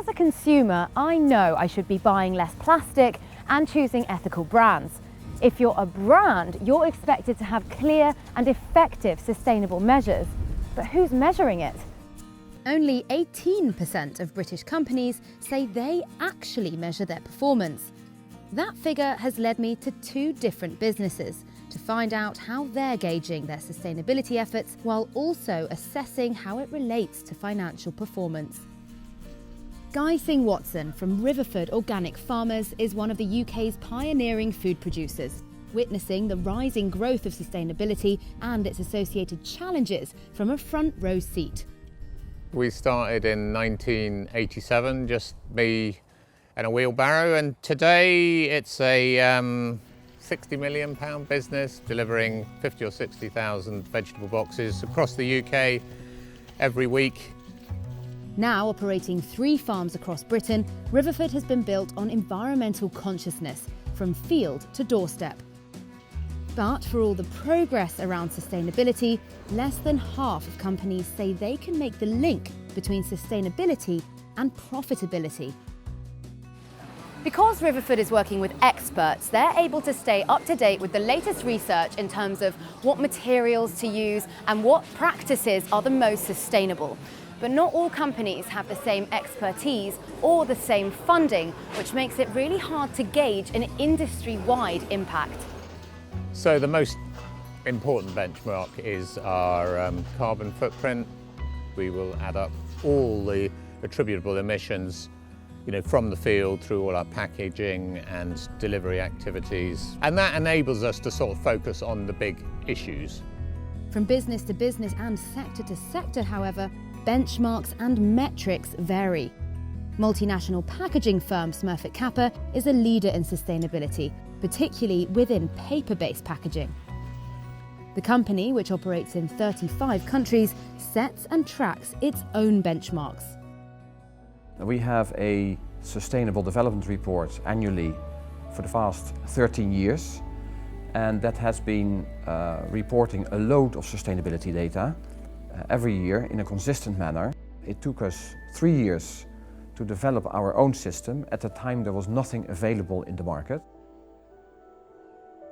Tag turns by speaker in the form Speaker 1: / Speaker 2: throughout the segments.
Speaker 1: As a consumer, I know I should be buying less plastic and choosing ethical brands. If you're a brand, you're expected to have clear and effective sustainable measures. But who's measuring it? Only 18% of British companies say they actually measure their performance. That figure has led me to two different businesses to find out how they're gauging their sustainability efforts while also assessing how it relates to financial performance. Guy Singh-Watson from Riverford Organic Farmers is one of the UK's pioneering food producers, witnessing the rising growth of sustainability and its associated challenges from a front row seat.
Speaker 2: We started in 1987, just me and a wheelbarrow, and today it's a £60 million business delivering 50 or 60,000 vegetable boxes across the UK every week.
Speaker 1: Now operating 3 farms across Britain, Riverford has been built on environmental consciousness, from field to doorstep. But for all the progress around sustainability, less than half of companies say they can make the link between sustainability and profitability. Because Riverford is working with experts, they're able to stay up to date with the latest research in terms of what materials to use and what practices are the most sustainable. But not all companies have the same expertise or the same funding, which makes it really hard to gauge an industry-wide impact.
Speaker 2: So the most important benchmark is our carbon footprint. We will add up all the attributable emissions, from the field through all our packaging and delivery activities. And that enables us to sort of focus on the big issues.
Speaker 1: From business to business and sector to sector, however, benchmarks and metrics vary. Multinational packaging firm Smurfit Kappa is a leader in sustainability, particularly within paper-based packaging. The company, which operates in 35 countries, sets and tracks its own benchmarks.
Speaker 3: We have a Sustainable Development Report annually for the past 13 years, and that has been reporting a load of sustainability data every year in a consistent manner. It took us 3 years to develop our own system. At the time there was nothing available in the market.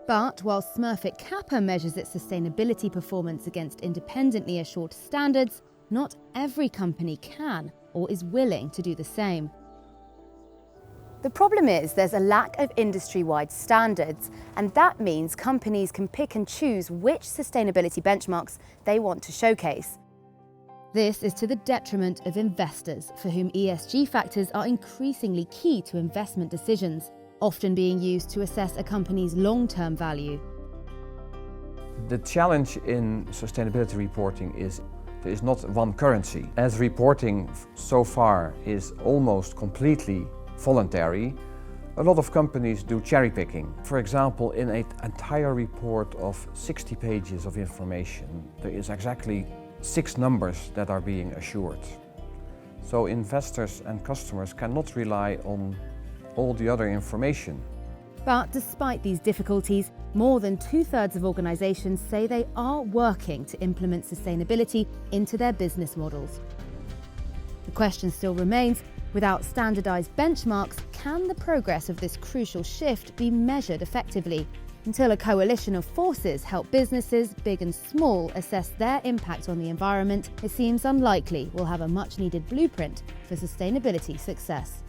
Speaker 1: But while Smurfit Kappa measures its sustainability performance against independently assured standards, not every company can or is willing to do the same. The problem is there's a lack of industry-wide standards, and that means companies can pick and choose which sustainability benchmarks they want to showcase. This is to the detriment of investors, for whom ESG factors are increasingly key to investment decisions, often being used to assess a company's long-term value.
Speaker 3: The challenge in sustainability reporting is there is not one currency. As reporting so far is almost completely voluntary, a lot of companies do cherry picking. For example, in an entire report of 60 pages of information, there is exactly 6 numbers that are being assured. So investors and customers cannot rely on all the other information.
Speaker 1: But despite these difficulties, more than 2/3 of organisations say they are working to implement sustainability into their business models. The question still remains, without standardised benchmarks, can the progress of this crucial shift be measured effectively? Until a coalition of forces help businesses, big and small, assess their impact on the environment, it seems unlikely we'll have a much-needed blueprint for sustainability success.